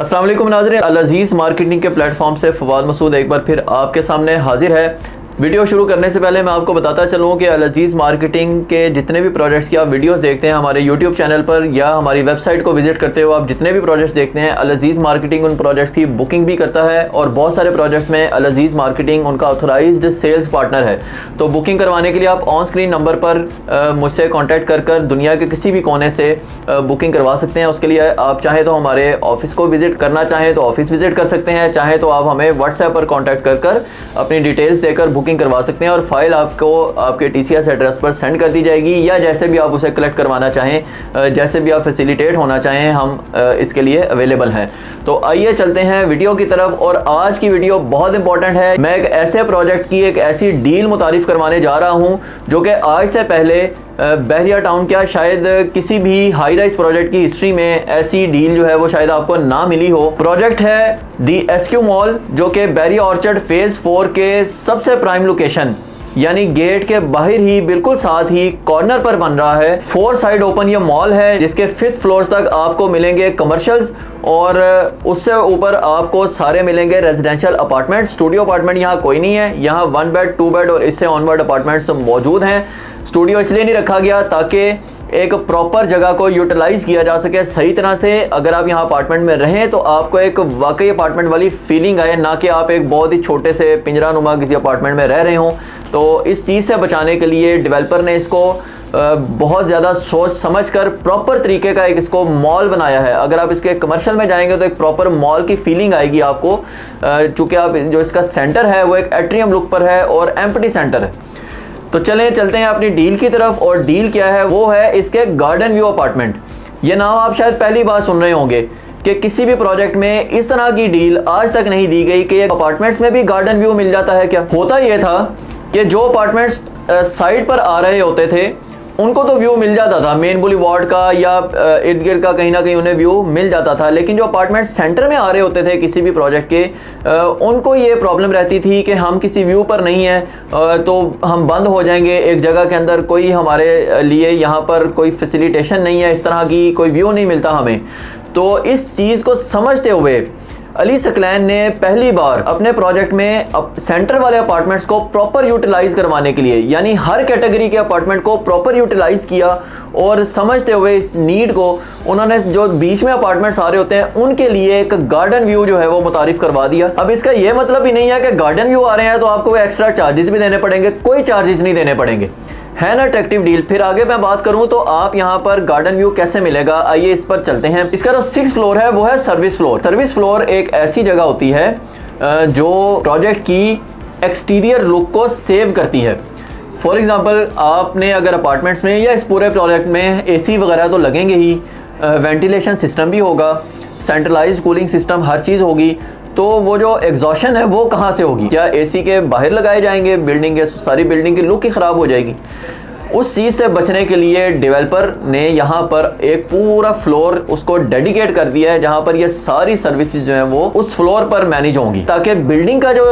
अस्सलाम वालेकुम नाज़रीन, अल अज़ीज़ मार्केटिंग के प्लेटफॉर्म से फवाद मसूद एक बार फिर आपके सामने हाजिर है। वीडियो शुरू करने से पहले मैं आपको बताता चलूँ कि अल अज़ीज़ मार्केटिंग के जितने भी प्रोजेक्ट्स की आप वीडियोस देखते हैं हमारे यूट्यूब चैनल पर या हमारी वेबसाइट को विजिट करते हो, आप जितने भी प्रोजेक्ट्स देखते हैं अल अज़ीज़ मार्केटिंग उन प्रोजेक्ट्स की बुकिंग भी करता है और बहुत सारे प्रोजेक्ट्स में अल अज़ीज़ मार्केटिंग उनका ऑथराइज्ड सेल्स पार्टनर है। तो बुकिंग करवाने के लिए आप ऑन स्क्रीन नंबर पर मुझसे कॉन्टैक्ट कर दुनिया के किसी भी कोने से बुकिंग करवा सकते हैं। उसके लिए आप चाहे तो हमारे ऑफिस को विज़िट करना चाहें तो ऑफिस विज़िट कर सकते हैं, चाहे तो आप हमें व्हाट्सएप पर कॉन्टैक्ट कर अपनी डिटेल्स देकर बुकिंग करवा सकते हैं और फाइल आपको आपके TCS एड्रेस पर सेंड कर दी जाएगी, या जैसे भी आप उसे कलेक्ट करवाना चाहें, जैसे भी आप फैसिलिटेट होना चाहें, हम इसके लिए अवेलेबल हैं। तो आइए चलते हैं वीडियो की तरफ। और आज की वीडियो बहुत इंपॉर्टेंट है। मैं एक ऐसे प्रोजेक्ट की एक ऐसी डील मुतारिफ करवाने जा रहा हूं जो कि आज से पहले बहरिया टाउन क्या शायद किसी भी हाई राइज प्रोजेक्ट की हिस्ट्री में ऐसी डील जो है वो शायद आपको ना मिली हो। प्रोजेक्ट है दी SQ मॉल, जो कि बहरिया ऑर्चर्ड फेज़ 4 के सबसे प्राइम लोकेशन यानी गेट के बाहर ही बिल्कुल साथ ही कॉर्नर पर बन रहा है। 4 साइड ओपन ये मॉल है जिसके 5th फ्लोर तक आपको मिलेंगे कमर्शियल्स और उससे ऊपर आपको सारे मिलेंगे रेजिडेंशियल अपार्टमेंट। स्टूडियो अपार्टमेंट यहाँ कोई नहीं है, यहाँ 1 बेड 2 बेड और इससे ऑनवर्ड अपार्टमेंट्स मौजूद हैं। स्टूडियो इसलिए नहीं रखा गया ताकि एक प्रॉपर जगह को यूटिलाइज़ किया जा सके सही तरह से। अगर आप यहाँ अपार्टमेंट में रहें तो आपको एक वाकई अपार्टमेंट वाली फीलिंग आए, ना कि आप एक बहुत ही छोटे से पिंजरा नुमा किसी अपार्टमेंट में रह रहे हों। तो इस चीज़ से बचाने के लिए डेवलपर ने इसको बहुत ज़्यादा सोच समझ कर प्रॉपर तरीके का एक इसको मॉल बनाया है। अगर आप इसके कमर्शियल में जाएंगे तो एक प्रॉपर मॉल की फीलिंग आएगी आपको, चूँकि आप जो इसका सेंटर है वो एक एट्रियम लुक पर है और एम्प्टी सेंटर है। तो चलते हैं अपनी डील की तरफ। और डील क्या है, वो है इसके गार्डन व्यू अपार्टमेंट। ये नाम आप शायद पहली बार सुन रहे होंगे कि किसी भी प्रोजेक्ट में इस तरह की डील आज तक नहीं दी गई कि अपार्टमेंट्स में भी गार्डन व्यू मिल जाता है। क्या होता ये था कि जो अपार्टमेंट्स साइड पर आ रहे होते थे उनको तो व्यू मिल जाता था मेन बुलीवार्ड का या इर्द गिर्द का, कहीं ना कहीं उन्हें व्यू मिल जाता था। लेकिन जो अपार्टमेंट सेंटर में आ रहे होते थे किसी भी प्रोजेक्ट के, उनको ये प्रॉब्लम रहती थी कि हम किसी व्यू पर नहीं हैं तो हम बंद हो जाएंगे एक जगह के अंदर, कोई हमारे लिए यहाँ पर कोई फैसिलिटेशन नहीं है, इस तरह की कोई व्यू नहीं मिलता हमें। तो इस चीज़ को समझते हुए अली सकलैन ने पहली बार अपने प्रोजेक्ट में सेंटर वाले अपार्टमेंट्स को प्रॉपर यूटिलाइज़ करवाने के लिए, यानी हर कैटेगरी के अपार्टमेंट को प्रॉपर यूटिलाइज़ किया और समझते हुए इस नीड को उन्होंने जो बीच में अपार्टमेंट्स आ रहे होते हैं उनके लिए एक गार्डन व्यू जो है वो मुतारिफ करवा दिया। अब इसका ये मतलब ही नहीं है कि गार्डन व्यू आ रहे हैं तो आपको एक्स्ट्रा चार्जेस भी देने पड़ेंगे, कोई चार्जेस नहीं देने पड़ेंगे। है ना अट्रैक्टिव डील। फिर आगे मैं बात करूं तो आप यहां पर गार्डन व्यू कैसे मिलेगा, आइए इस पर चलते हैं। इसका जो 6th फ्लोर है वो है सर्विस फ्लोर। सर्विस फ्लोर एक ऐसी जगह होती है जो प्रोजेक्ट की एक्सटीरियर लुक को सेव करती है। फॉर एग्जांपल आपने अगर अपार्टमेंट्स में या इस पूरे प्रोजेक्ट में AC वगैरह तो लगेंगे ही, वेंटिलेशन सिस्टम भी होगा, सेंट्रलाइज कूलिंग सिस्टम, हर चीज़ होगी। तो वो जो एग्जॉशन है वो कहाँ से होगी? क्या AC के बाहर लगाए जाएंगे? बिल्डिंग के सारी बिल्डिंग की लुक ही ख़राब हो जाएगी। उस चीज़ से बचने के लिए डेवलपर ने यहाँ पर एक पूरा फ्लोर उसको डेडिकेट कर दिया है जहाँ पर ये सारी सर्विसेज जो हैं वो उस फ्लोर पर मैनेज होंगी, ताकि बिल्डिंग का जो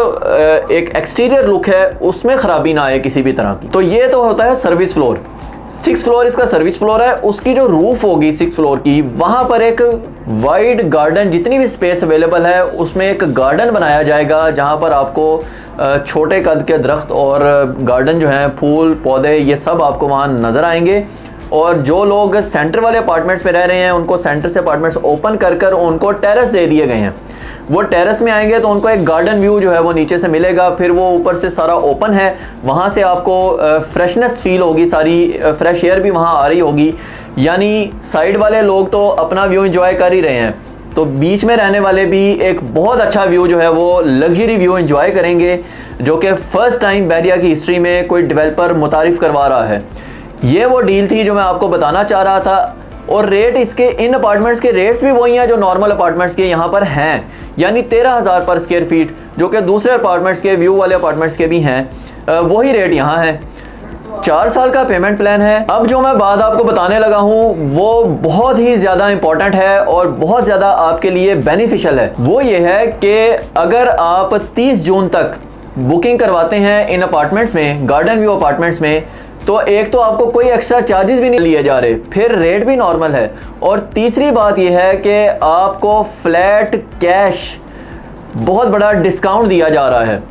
एक एक्सटीरियर लुक है उसमें ख़राबी ना आए किसी भी तरह की। तो ये तो होता है सर्विस फ्लोर। 6th फ्लोर इसका सर्विस फ्लोर है। उसकी जो रूफ होगी 6th फ्लोर की, वहाँ पर एक वाइड गार्डन, जितनी भी स्पेस अवेलेबल है उसमें एक गार्डन बनाया जाएगा जहाँ पर आपको छोटे कद के दरख्त और गार्डन जो हैं, फूल पौधे, ये सब आपको वहाँ नज़र आएंगे। और जो लोग सेंटर वाले अपार्टमेंट्स में रह रहे हैं उनको सेंटर से अपार्टमेंट्स ओपन कर उनको टेरेस दे दिए गए हैं। वो टेरेस में आएंगे तो उनको एक गार्डन व्यू जो है वो नीचे से मिलेगा। फिर वो ऊपर से सारा ओपन है, वहाँ से आपको फ्रेशनेस फील होगी, सारी फ्रेश एयर भी वहाँ आ रही होगी। यानी साइड वाले लोग तो अपना व्यू एंजॉय कर ही रहे हैं, तो बीच में रहने वाले भी एक बहुत अच्छा व्यू जो है वो लग्जरी व्यू एंजॉय करेंगे, जो कि फ़र्स्ट टाइम बहरिया की हिस्ट्री में कोई डेवलपर मुतारिफ करवा रहा है। ये वो डील थी जो मैं आपको बताना चाह रहा था। और रेट इसके, इन अपार्टमेंट्स के रेट्स भी वही हैं जो नॉर्मल अपार्टमेंट्स के यहाँ पर हैं, यानी 13,000 पर स्क्वायर फीट, जो कि दूसरे अपार्टमेंट्स के, व्यू वाले अपार्टमेंट्स के भी हैं, वही रेट यहाँ है। 4 साल का पेमेंट प्लान है। अब जो मैं बात आपको बताने लगा हूँ वो बहुत ही ज़्यादा इंपॉर्टेंट है और बहुत ज़्यादा आपके लिए बेनिफिशियल है। वो ये है कि अगर आप 30 जून तक बुकिंग करवाते हैं इन अपार्टमेंट्स में, गार्डन व्यू अपार्टमेंट्स में, तो एक तो आपको कोई एक्स्ट्रा चार्जेस भी नहीं लिए जा रहे, फिर रेट भी नॉर्मल है, और तीसरी बात यह है कि आपको फ्लैट कैश बहुत बड़ा डिस्काउंट दिया जा रहा है।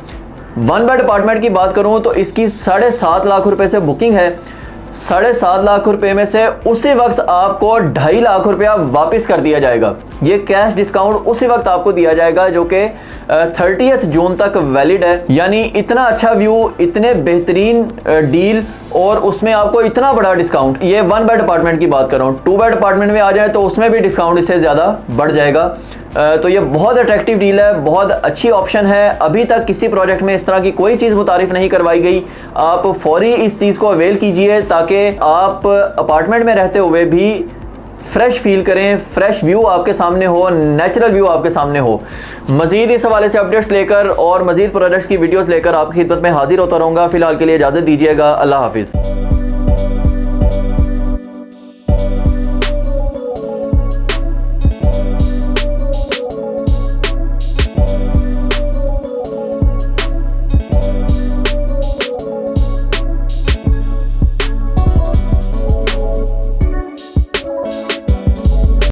1 बेड अपार्टमेंट की बात करूं तो इसकी 7.5 लाख रुपए से बुकिंग है। 7.5 लाख रुपए में से उसी वक्त आपको 2.5 लाख रुपया वापस कर दिया जाएगा। ये कैश डिस्काउंट उसी वक्त आपको दिया जाएगा जो कि 30 जून तक वैलिड है। यानी इतना अच्छा व्यू, इतने बेहतरीन डील, और उसमें आपको इतना बड़ा डिस्काउंट। ये 1 बेड अपार्टमेंट की बात कर रहा हूँ। 2 बेड अपार्टमेंट में आ जाए तो उसमें भी डिस्काउंट इससे ज़्यादा बढ़ जाएगा। तो ये बहुत अट्रैक्टिव डील है, बहुत अच्छी ऑप्शन है। अभी तक किसी प्रोजेक्ट में इस तरह की कोई चीज़ मुतारिफ नहीं करवाई गई। आप फौरी इस चीज़ को अवेल कीजिए ताकि आप अपार्टमेंट में रहते हुए भी फ्रेश फील करें, फ्रेश व्यू आपके सामने हो, नेचुरल व्यू आपके सामने हो। मज़ीद इस हवाले से अपडेट्स लेकर और मज़ीद प्रोजेक्ट्स की वीडियोस लेकर आपकी खिदमत में हाजिर होता रहूँगा। फ़िलहाल के लिए इजाज़त दीजिएगा। अल्लाह हाफिज़।